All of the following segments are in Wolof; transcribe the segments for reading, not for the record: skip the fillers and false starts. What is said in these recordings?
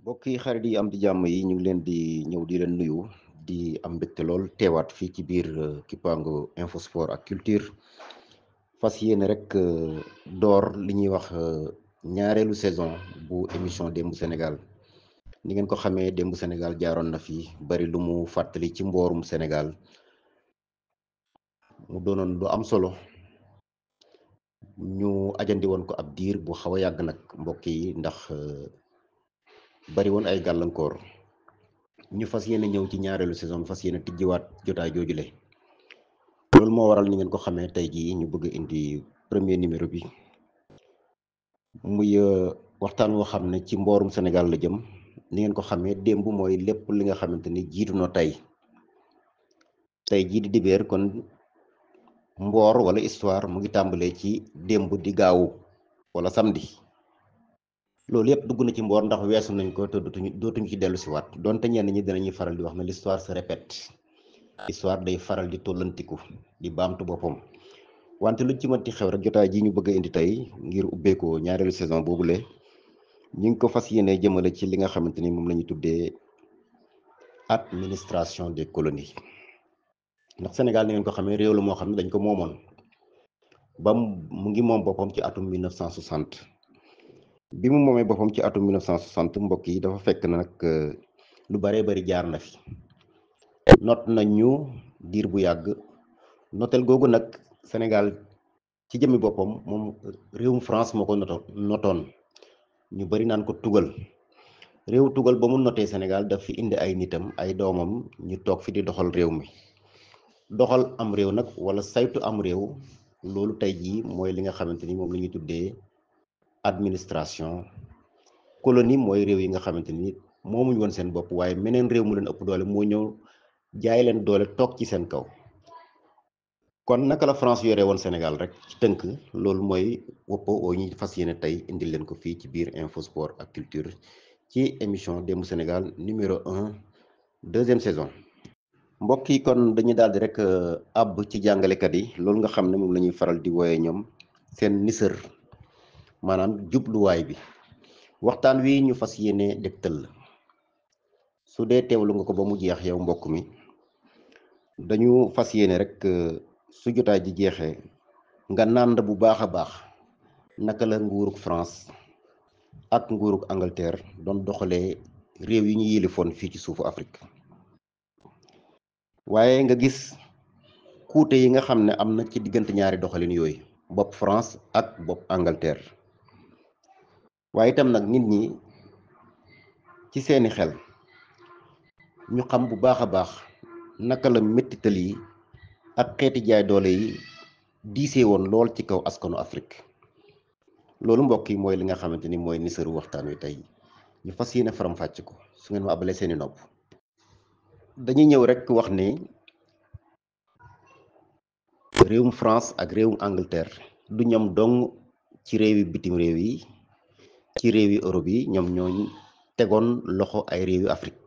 mbokk yi xarit yi am di jàmm yi ñu ngi leen di ñëw di leen nuyu di am mbégte lool teewaat fii ci biir Kippaango Info Sport ak Culture fas yéene rek door li ñuy wax ñaareelu saison bu émission Démbu Sénégal ni ngeen ko xamee Démbu Sénégal jaaroon na fi bari lu mu fàttali ci mboorum Sénégal mu doonoon lu am solo ñu ajandi woon ko ab diir bu xaw a yàgg nag mbokk yi ndax bari woon ay gàllankoor. ñu fas yéene ñëw ci ñaareelu saison fas yéene tijjiwaat jotaay joojule loolu moo waral ni ngeen ko xamee tey jii ñu bëgg indi premier numéro bi muy waxtaan woo xam ne ci mboorum Sénégal la jëm ni ngeen ko xamee démb mooy lépp li nga xamante ni jiitu na tey jii di dibéer kon mboor wala histoire mu ngi tàmbalee ci démb di gaawu wala samedi loolu yëpp dugg na ci mboor ndax weesu nañ ko te dootuñu ci dellu si waat donte ñenn ñi dinañuy faral di wax ne l'histoire se répète histoire day faral di tollantiku di baamtu boppam wante lu ci mënti xew rek jotaay ji ñu bëgg a indi tey ngir ubbeekoo ñaareelu saison boobule ñu ngi ko fas yéene jëmale ci li nga xamante ni moom la ñu tuddee administration des colonies ndax Sénégal ni ngeen ko xamee réew la moo xam ne dañ ko moomoon ba mu ngi moom boppam ci atum 1960 bi mu moomee boppam ci atum 1960 mbokk yi dafa fekk na nag lu baree bari jaar na fi not nañu diir bu yàgg notel googu nag Sénégal ci jëmmi boppam moom réewum France moo ko notoon ñu bari naan ko tugal réew tugal ba mu notee Sénégal daf fi indi ay nitam ay doomam ñu toog fi di doxal réew mi doxal am réew nag wala saytu am réew loolu tey jii mooy li nga xamante ni moom la ñuy tuddee administration colonie mooy réew yi nga xamante ni moomuñ woon seen bopp waaye meneen réew mu leen ëpp doole moo ñëw jaay leen doole toog ci seen kaw kon naka la France yore woon Sénégal rek ci tënk loolu mooy woppo oo ñuy fas yéene tey indil leen ko fii ci biir Info Sport ak Culture ci émission Démbu Sénégal numéro 1 deuxième saison mbokk yi kon dañuy daal di rek àbb ci jàngalekat yi loolu nga xam ne moom la ñuy faral di wooye ñoom seen nisër maanaam jubluwaay bi waxtaan wi ñu fas yéene dégtal su dee teewlu nga ko ba mu jeex yow mbokk mi dañu fas yéene rek su jotaay ji jeexee nga nànd bu baax a baax naka la nguurug France ak nguurug Angleterre doon doxalee réew yi ñu yilifoon fii ci suufu Afrique waaye nga gis kuute yi nga xam ne am na ci diggante ñaari doxalin yooyu bopp France ak bopp Angleterre waaye itam nag nit ñi ci seeni xel ñu xam bu baax a baax naka la mettital yi ak xeeti jaay doole yi diisee woon lool ci kaw askanu Afrique loolu mbokk yi mooy li nga xamante ni mooy nisaru waxtaan wi tey ñu fas yéene faram fàcc ko su ngeen ma abalee seeni nopp dañuy ñëw rek wax ni réewum France ak réewum Angleterre du ñoom dong ci réewi bitim réew yi ci réewi Europe yi ñoom ñooñ tegoon loxo ay réewi Afrique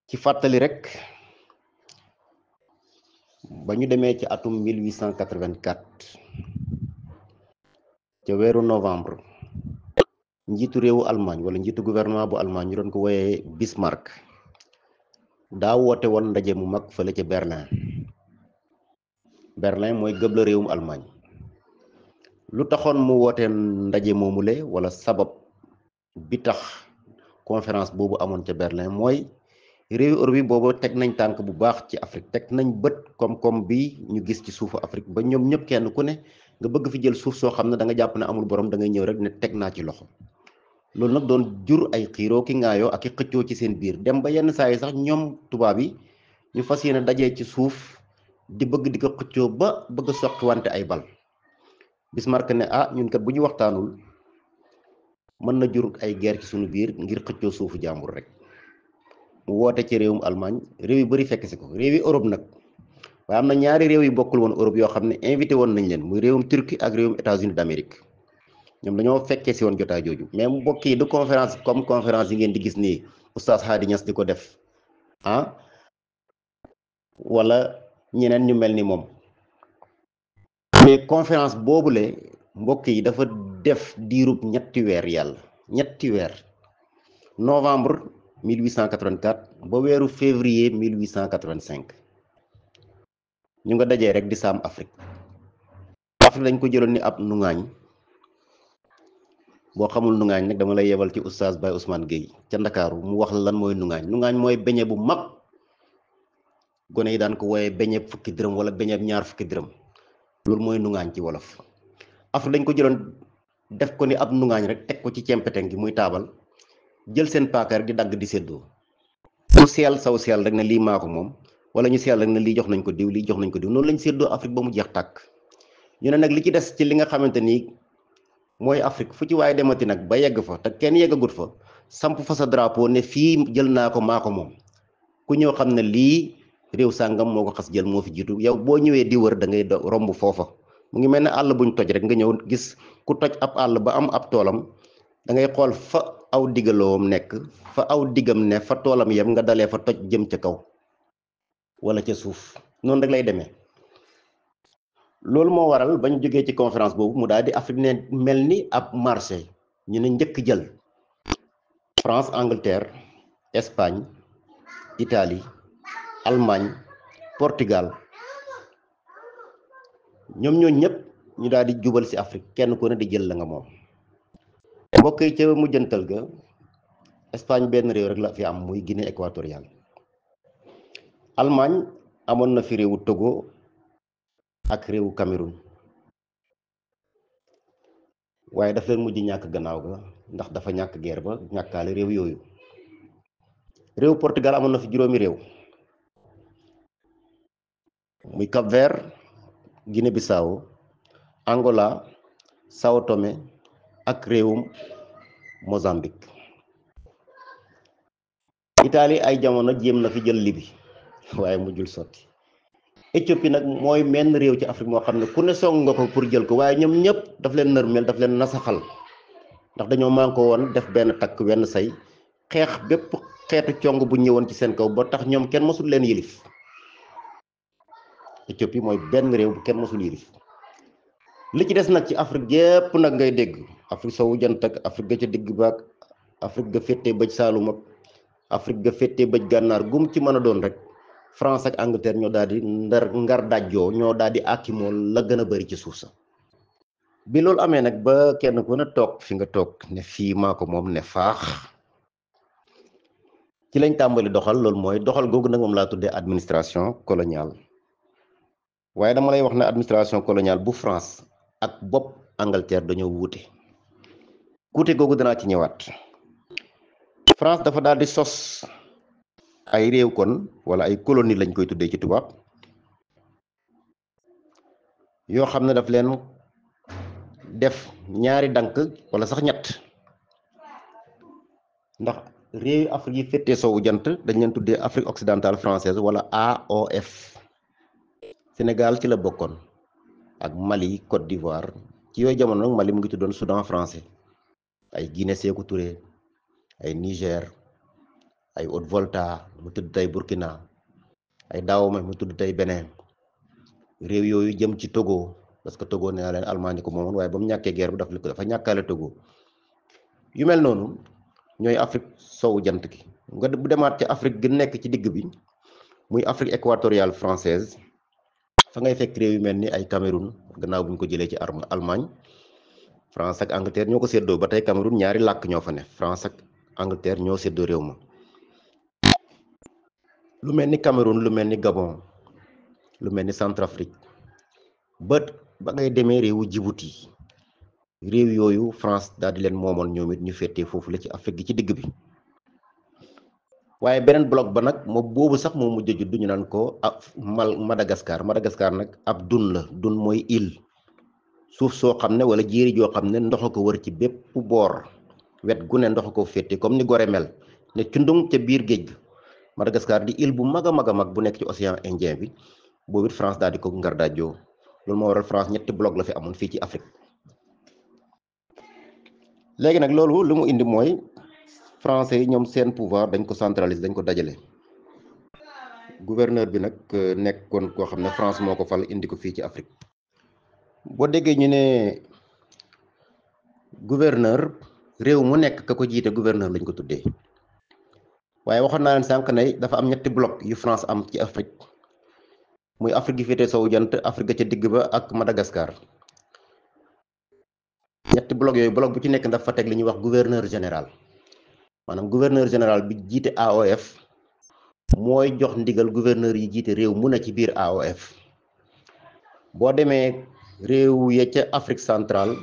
ci fàttali rek ba ñu demee ci atum 1884 ca weeru novembre njiitu réewu Allemagne wala njiitu gouvernement bu Allemagne ñu doon ko woyee Bismarck daa woote woon ndaje mu mag fële ca Berlin mooy gëbla réewum Allemagne lu taxoon mu woote ndaje moomule wala sabab bi tax conférence boobu amoon ca Berlin mooy réewi Europe yi boobu teg nañ tànk bu baax ci Afrique teg nañ bët koom-koom bi ñu gis ci suufu Afrique ba ñoom ñëpp kenn ku ne nga bëgg fi jël suuf soo xam ne da nga jàpp ne amul borom da ngay ñëw rek ne teg naa ci loxo loolu nag doon jur ay xiiroo ki ngaayoo ak i xëccoo ci seen biir dem ba yenn saa yi sax ñoom tubaab yi ñu fas yéene dajee ci suuf di bëgg di ko xëccoo ba bëgg a soqi wante ay bal Bismarck ne ñun kat bu ñu waxtaanul mën na jur ay guerre ci suñu biir ngir xëccoo suufu jàmbur rek mu woote ci réewum Allemagne réew yu bari fekk si ko réewi Europe nag waaye am na ñaari réew yu bokkul woon Europe yoo xam ne invité woon nañ leen muy réewum Turquie ak réewum États-Unis d'Amérique ñoom dañoo fekkee si woon jotaay jooju mais mbokk yi du conférence comme conférence yi ngeen di gis nii oustaz Hady Niass di ko def wala ñeneen ñu mel ni moom mais conférence boobule mbokk yi dafa def diirub ñetti weer novembre 1884 ba weeru février 1885 ñu nga dajee rek di saam Afrique dañ ko jëloon ni ab nungaañ. boo xamul nungaañ nag dama lay yebal ci oustaz Baye Ousmane Gueye ca Ndakaaru mu wax la lan mooy nungaañ mooy beñe bu mag gone yi daan ko wooyee beñe fukki dërëm wala beñe ñaar fukki dërëm loolu mooy nungaañ ci wolof. Afrique dañ ko jëloon def ko ni ab nungaañ rek teg ko ci cempeteng gi muy taabal jël seen paaka rek di dagg di séddoo ku seel saw seel rek ne lii maa ko moom wala ñu seel rek ne lii jox nañ ko diw lii jox nañ ko diw noonu lañ séddoo Afrique ba mu jeex tàkk. ñu ne nag li ci des ci li nga xamante ni mooy Afrique fu ci waaye demati nag ba yegg fa te kenn yeggagut fa samp fa sa drapeau ne fii jël naa ko maa ko moom ku ñëw xam ne lii réew sàngam moo ko xas jël moo fi jiitu yow boo ñëwee di wër da ngay romb foofa mu ngi mel ne àll buñ toj rek nga ñëw gis ku toj ab àll ba am ab toolam da ngay xool fa aw digaloom nekk fa aw digam ne fa toolam yem nga dalee fa toj jëm ca kaw wala ca suuf noonu rek lay demee. loolu moo waral bañ jógee ci conférence boobu mu daal di Afrique ne mel ni ab marché ñu ne njëkk jël France Angleterre Espagne Italie Allemagne Portugal ñoom ñoo ñëpp ñu daal di jubal ci Afrique kenn ku ne di jël la nga moom. mbokk yi ca mujjantal ga Espagne benn réew rek la fi am muy Guinée équatoriale. Allemagne amoon na fi réewu Togo ak réewu Cameroun waaye daf leen mujj ñàkk gannaaw ga ndax dafa ñàkk guerre ba ñàkkaale réew yooyu. réew Portugal amoon na fi juróomi réew muy Cap-Vert Guinée-Bissau Angola Sao Tomé ak réewum Mozambique. Italie ay jamono jéem na fi jël Libi waaye mujjul sotti. Éthiopie nag mooy menn réew ci Afrique moo xam ne ku ne song nga ko pour jël ko waaye ñoom ñëpp daf leen nërmeel daf leen nasaxal ndax dañoo man ko woon def benn takk wenn say xeex bépp xeetu cong bu ñëwoon ci seen kaw ba tax ñoom kenn mësul leen yilif. Éthiopie mooy benn réew bu kenn mësul yilif. li ci des nag ci Afrique yépp nag ngay dégg Afrique sowu jant ak Afrique ga ca digg baak Afrique ga féttee bëj Saalum ak Afrique ga féttee bëj gànnaar gum ci mën a doon rek France ak Angleterre ñoo daal di ngar dajjoo ñoo daal di àkkimoo la gën a bari ci suuf sa. bi loolu amee nag ba kenn ku ne toog fi nga toog ne fii maa ko moom ne faax ci lañ tàmbali doxal loolu mooy doxal googu nag moom laa tuddee administration coloniale. waaye dama lay wax ne administration coloniale bu France ak bopp Angleterre dañoo wuute googu danaa ci ñëwaat. France dafa daal di sos ay réew kon wala ay colonie lañ koy tuddee ci tubaab yoo xam ne daf leen def ñaari dank wala sax ñett ndax réewi Afrique yi féetee soowu jant dañ leen tuddee Afrique occidentale française wala AOF. Sénégal ci la bokkoon ak Mali Côte d'Ivoire ci yooyu jamono nag Mali mu ngi tuddoon Soudan français ay Guinée Sékou Touré ay Niger ay Haute-Volta mu tudd tey Burkina ay Dahomey mu tudd tey Bénin réew yooyu jëm ci Togo parce que Togo nee naa leen Allemagne ko moomoon waaye ba mu ñàkkee guerre bi dafa ñàkkaale Togo yu mel noonu ñooy Afrique sowu jant gi nga bu demaat ci Afrique gi nekk ci digg bi muy Afrique équatoriale française fa ngay fekk réew yu mel ni ay Cameroun gannaaw bu ñu ko jëlee ci Allemagne France ak Angleterre ñoo ko séddoo ba tey Cameroun ñaari làkk ñoo fa ne France ak Angleterre ñoo séddoo réew ma. lu mel ni Cameroun lu mel ni Gabon lu mel ni Centrafrique ba ngay demee réewu Djibouti réew yooyu France daal di leen moomoon ñoom it ñu féetee foofu la ci Afrique gi ci digg bi. waaye beneen bloc ba nag moom boobu sax moo mujj a judd ñu naan ko Madagascar nag ab dun la dun mooy île suuf soo xam ne wala jéeri joo xam ne ndox ko wër ci bépp boor wet gu ne ndox ko féete comme ni Gorée mel ne cundung ca biir géej ga. Madagascar di île bu mag a mag a mag bu nekk ci océan Indien bi boobu it France daal di ko ngar daajoo loolu moo waral France ñetti bloc la fi amoon fii ci Afrique. léegi nag loolu lu mu indi mooy français yi ñoom seen pouvoir dañ ko centraliser dañ ko dajale gouverneur bi nag nekkoon koo xam ne France moo ko fal indi ko fii ci Afrique. boo déggee ñu ne gouverneur réew mu nekk ka ko jiite gouverneur lañ ko tuddee waaye waxoon naa leen sànq ne dafa am ñetti bloc yu France am ci Afrique muy Afrique gi féete sowu jant, Afrique ca digg ba ak Madagascar. ñetti bloc yooyu bloc bu ci nekk dafa teg li ñuy wax gouverneur général, maanaam gouverneur général bi jiite AOF mooy jox ndigal gouverneur yi jiite réew mu ne ci biir AOF. boo demee réew ya ca Afrique centrale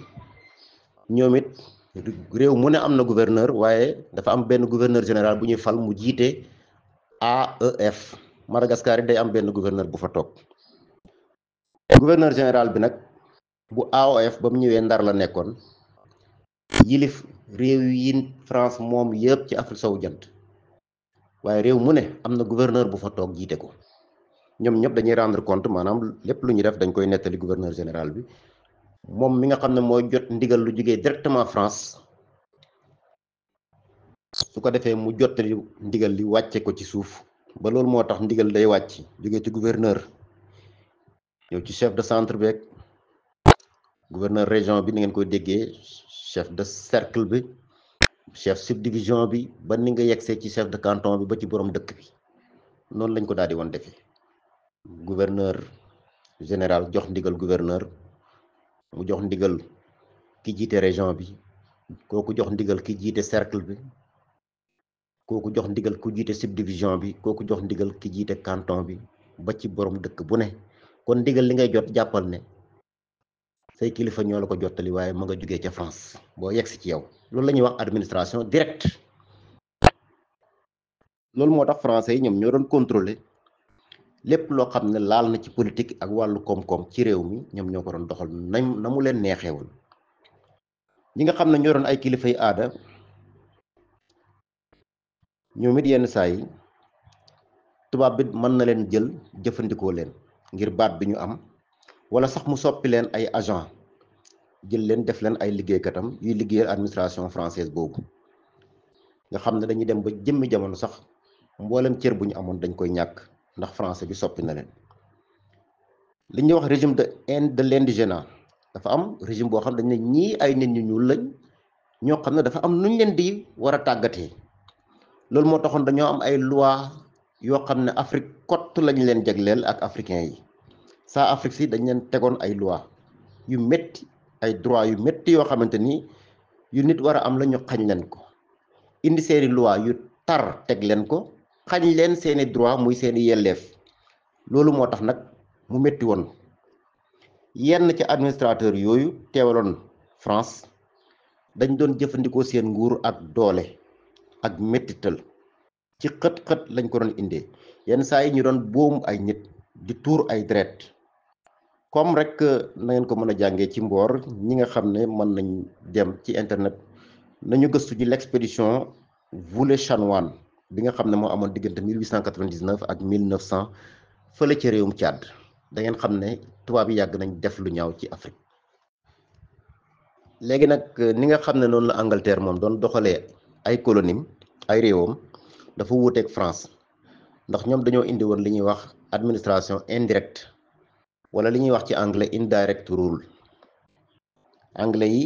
ñoom it réew mu ne am na gouverneur, waaye dafa am benn gouverneur général bu ñuy fal mu jiite AEF. Madagascar yi day am benn gouverneur bu fa toog. gouverneur général bi nag bu AOF ba mu ñëwee Ndar la nekkoon, yilif réew yi France moom yëpp ci Afrique sowu jant, waaye réew mu ne am na gouverneur bu fa toog jiite ko. ñoom ñëpp dañuy rendre compte, maanaam lépp lu ñuy def dañ koy nettali gouverneur général bi, moom mi nga xam ne mooy jot ndigal lu jógee directement France. su ko defee mu jottali ndigal li wàcce ko ci suuf, ba loolu moo tax ndigal day wàcc jógee ci gouverneur ñëw ci chef de centre beeg gouverneur région bi ni ngeen koy déggee, chef de cercle bi, chef subdivision bi, ba ni nga yegsee ci chef de canton bi ba ci borom dëkk bi. noonu lañ ko daal di woon defee. gouverneur général jox ndigal gouverneur, mu jox ndigal ki jiite région bi, kooku jox ndigal ki jiite cercle bi, kooku jox ndigal ku jiite subdivision bi, kooku jox ndigal ki jiite canton bi, ba ci borom dëkk bu ne. kon ndigal li ngay jot jàppal ne say kilifa ñoo la ko jottali, waaye ma nga jógee ca France boo yegsi ci yow. loolu la ñuy wax administration directe. loolu moo tax français yi ñoom ñoo doon contrôler lépp loo xam ne laal na ci politique ak wàllu koom-koom ci réew mi, ñoom ñoo ko doon doxal na mu leen neexeewul. ñi nga xam ne ñoo doon ay kilifay aada, ñoom it yenn saa yi tubaab bi mën na leen jël jëfandikoo leen ngir baat bi ñu am, wala sax mu soppi leen ay agent, jël leen def leen ay liggéeykatam yuy liggéeyal administration française boobu. nga xam ne dañuy dem ba jëmmi jamono sax mboolem cër bu ñu amoon dañ koy ñàkk, ndax français bi soppi na leen. li ñuy wax régime de l'indigénat, dafa am régime boo xam ne dañ ne ñii ay nit ñu ñuul lañ, ñoo xam ne dafa am nuñ leen di war a tàggatee. loolu moo taxoon dañoo am ay loi yoo xam ne Afrique kott lañ leen jagleel ak africain yi. saa Afrique si dañ leen tegoon ay loi yu métti, ay droit yu métti yoo xamante ni yu nit war a am la ñu xañ leen ko, indi seeni loi yu tar teg leen ko, xañ leen seeni droit muy seeni yelleef. loolu moo tax nag mu métti woon. yenn ci administrateur yooyu teewaloon France dañ doon jëfandikoo seen nguur ak doole ak méttital, ci xët-xët lañ ko doon indee. yenn saa yi ñu doon boom ay nit, di tuur ay deret, comme rek na ngeen ko mën a jàngee ci mboor. ñi nga xam ne mën nañ dem ci internet nañu gëstu ji l'expédition Voulet-Chanoine bi nga xam ne moo amoon diggante 1899 ak 1900 fële ci réewum Tchad. da ngeen xam ne tubaab yi yàgg nañ def lu ñaaw ci Afrique. léegi nag ni nga xam ne noonu la Angleterre moom doon doxalee ay colonie, ay réewam, dafa wuuteeg France, ndax ñoom dañoo indi woon li ñuy wax administration indirecte, wala li ñuy wax ci anglais indirect rule. anglais yi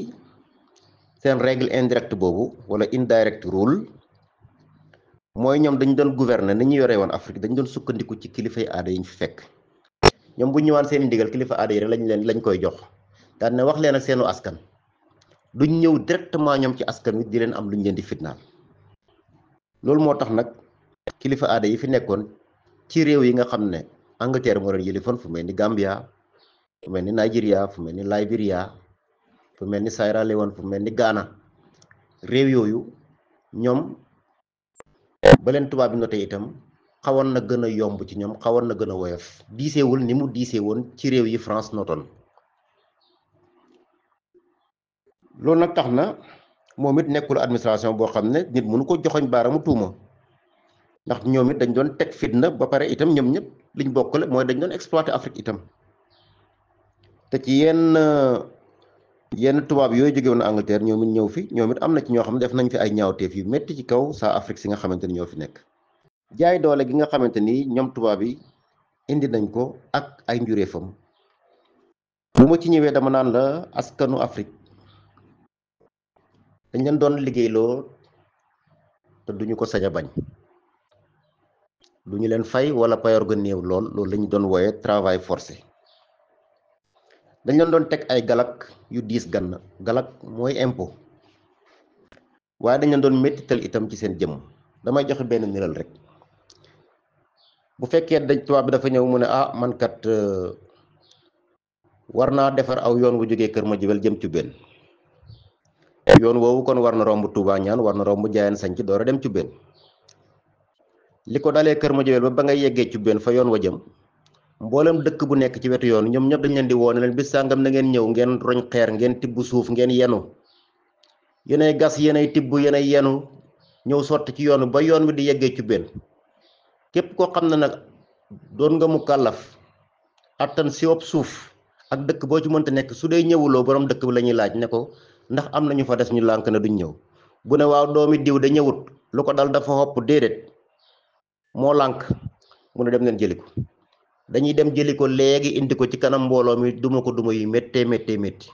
seen règle indirecte boobu wala indirect rule mooy ñoom dañ doon gouverner ni ñu yoree woon Afrique, dañ doon sukkandiku ci kilifay aada yi ñu fi fekk. ñoom bu ñu ñëwaan seen ndigal kilifa aada yi rek lañ koy jox, daan ne wax leen ak seenu askan, duñ ñëw directement ñoom ci askan wi di leen am luñ leen di fitnaal. loolu moo tax nag kilifa aada yi fi nekkoon ci réew yi nga xam ne Angleterre moo leen yëlifoon, fu mel ni Gambia, fu mel ni Nigeria, fu mel ni Liberia, fu mel ni Sierra Leone, fu mel ni Ghana. réew yooyu ñoom ba leen tubaab bi noté itam xawoon na gën a yomb ci ñoom, xawoon na gën a woyof, diiseewul ni mu diisee woon ci réew yi France notoon. loolu nag tax na moom it nekkul administration boo xam ne nit mënu ko joxoñ baaramu tuuma, ndax ñoom it dañ doon teg fitna, ba pare itam ñoom ñëpp liñ bokkale mooy dañ doon exploiter Afrique itam. te ci yenn tubaab yooyu jóge woon Angleterre ñoom it ñëw fi, ñoom it am na ci ñoo xam ne def nañ fi ay ñaawteef yu métti ci kaw saa Afrique si nga xamante ni ñoo fi nekk. jaay doole gi nga xamante ni ñoom tubaab yi indi nañ ko ak ay njureefam, bu ma ci ñëwee dama naan la askanu Afrique dañ leen doon liggéeyloo te duñu ko sañ a bañ. du ñu leen fay wala payoor ga néew lool loolu la ñu doon wooye travail forcé. dañ leen doon teg ay galak yu diis gann. galak mooy impôt, waaye dañ leen doon mettital itam ci seen jëmm. damay joxe benn niral rek. bu fekkee dañ tubaab bi dafa ñëw mu ne man kat war naa defar aw yoon wu jógee Kër Madiabel jëm Cubeen. yoon woowu kon war na romb Touba Ñaan, war na romb Jaayeen Sanc door a dem Cubeen. li ko dalee Kër Madiabel ba ngay yeggee Cubeen fa yoon wa jëm, mboolem dëkk bu nekk ci wetu yoon ñoom ñëpp dañ leen di woone leen bis sàngam na ngeen ñëw ngeen roñ xeer, ngeen tibb suuf, ngeen yenu. yéenay gas, yéenay tibb, yéenay yenu ñëw sotti ci yoon ba yoon wi di yeggee Cubeen. képp koo xam ne nag doon nga mu kàllaf attan siwop suuf ak dëkk boo ci mënta nekk, su dee ñëwuloo borom dëkk bi la ñuy laaj ne ko ndax am na ñu fa des ñu lànk na duñ ñëw. bu ne waaw doomi diw da ñëwut, lu ko dal dafa xopp, déedéet moo lànk, mu ne dem leen jëli ko. dañuy dem jëli ko léegi indi ko ci kanam mbooloo mi duma ko duma yu méttee métti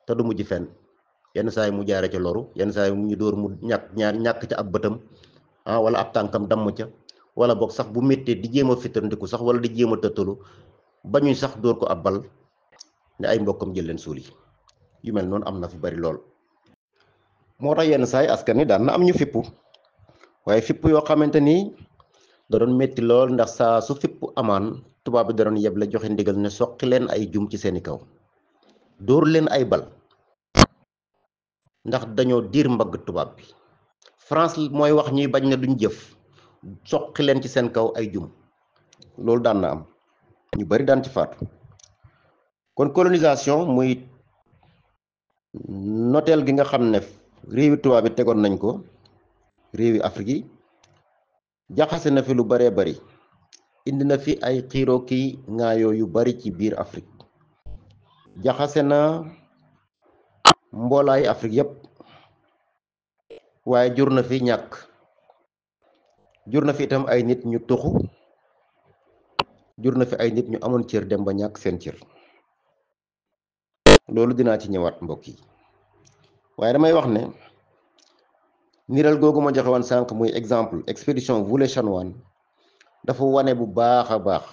te du mujj fenn. yenn saa yi mu jaare ca loru, yenn saa yi mu ñu dóor mu ñàkk ca ab bëtam wala ab tànkam damm ca, wala boog sax bu méttee di jéem a fitandiku sax wala di jéem a tëttalu ba ñuy sax dóor ko ab bal ne ay mbokkam jël leen suul yi. yu mel noonu am na fi bari lool. moo tax yenn saa yi askan wi daan na am ñu fippu, waaye fipp yoo xamante ni da doon métti lool, ndax saa su fippu amaan tubaab bi da doon yeble joxe ndigal ne soqi leen ay jum ci seeni kaw, dóor leen ay bal, ndax dañoo diir mbagg tubaab bi. France mooy wax ñuy bañ na duñ jëf, soqi leen ci seen kaw ay jum. loolu daan na am, ñu bari daan ci faatu. kon colonisation muy noteel gi nga xam ne réewi tubaab bi tegoon nañ ko réewi Afrique yi, jaxase na fi lu baree bari, indi na fi ay xiiroo ki ŋaayoo yu bari ci biir Afrique. jaxase na mboolaayi Afrique yépp, waaye jur na fi ñàkk, jur na fi itam ay nit ñu tuxu, jur na fi ay nit ñu amoon cër dem ba ñàkk seen cër. loolu dinaa ci ñëwaat mbokk yi, waaye damay wax ne niral googu ma joxe woon sànq muy exemple expédition Voulet-Chanoine dafa wane bu baax a baax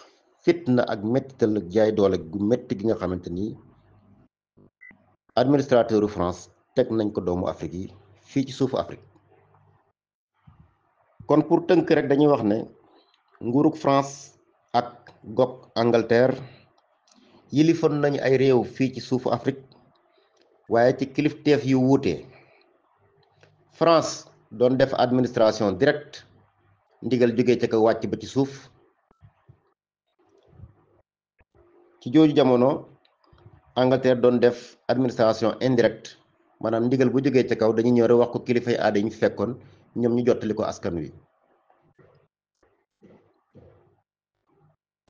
fitna ak mettital ak jaay doole gu metti gi nga xamante ni administrateur u France teg nañ ko doomu Afrique yi fii ci suufu Afrique. kon pour tënk rek dañuy wax ne nguurug France ak gog Angleterre yilifoon nañu ay réew fii ci suufu Afrique, waaye ci kilifteef yu wuute. France doon def administration direct, ndigal jógee ca kaw wàcc ba ci suuf. ci jooju jamono Angleterre doon def administration indirecte, maanaam ndigal bu jógee ca kaw dañuy ñëw rek wax ko kilifay aada yi ñu fekkoon, ñoom ñu jottali ko askan wi.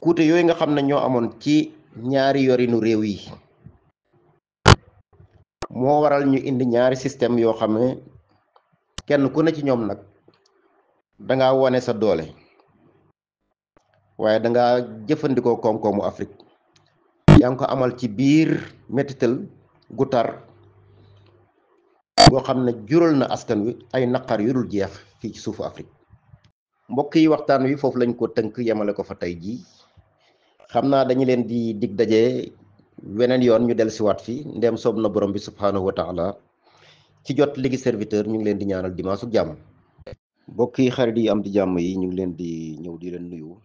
kuute yooyu nga xam ne ñoo amoon ci ñaari yorinu réew yi moo waral ñu indi ñaari système yoo xam ne kenn ku ne ci ñoom nag danga wone sa doole, waaye danga jëfandikoo koom-koomu Afrique. yaa ngi ko amal ci biir mettital gu tar boo xam ne jural na askan wi ay naqar yu dul jeex fii ci suufu Afrique. mbokk yi, waxtaan wi foofu lañ ko tënk yemale ko fa tey jii. xam naa dañu leen di dig daje weneen yoon ñu del siwaat fi ndem soob na borom bi subhanahu wa taala. ci jot ligi serviteur ñu ngi leen di ñaanal dimanche ak jàmm. mbokk yi, xarit yi am di jàmm yi, ñu ngi leen di ñëw di leen nuyu